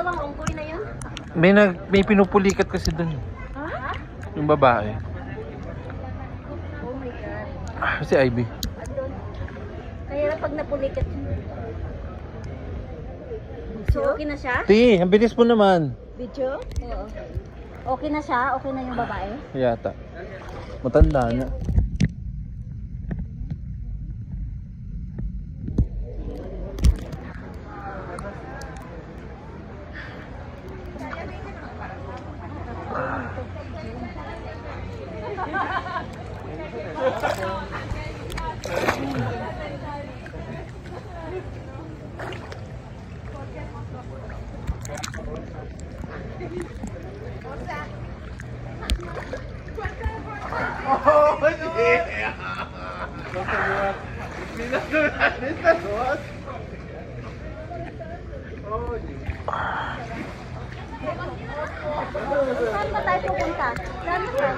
dalawang unggoy na yun? May pinupulikat kasi dun. Ha? Yung babae. Oh my God. Si Ivy. Andun. Kaya na pag napulikat. So, okay na siya? Ti, ang bilis mo naman. Video? Oo. Okay na siya? Okay na yung babae? Yata. Matanda na. Saan ba tayo pupunta? Saan ba?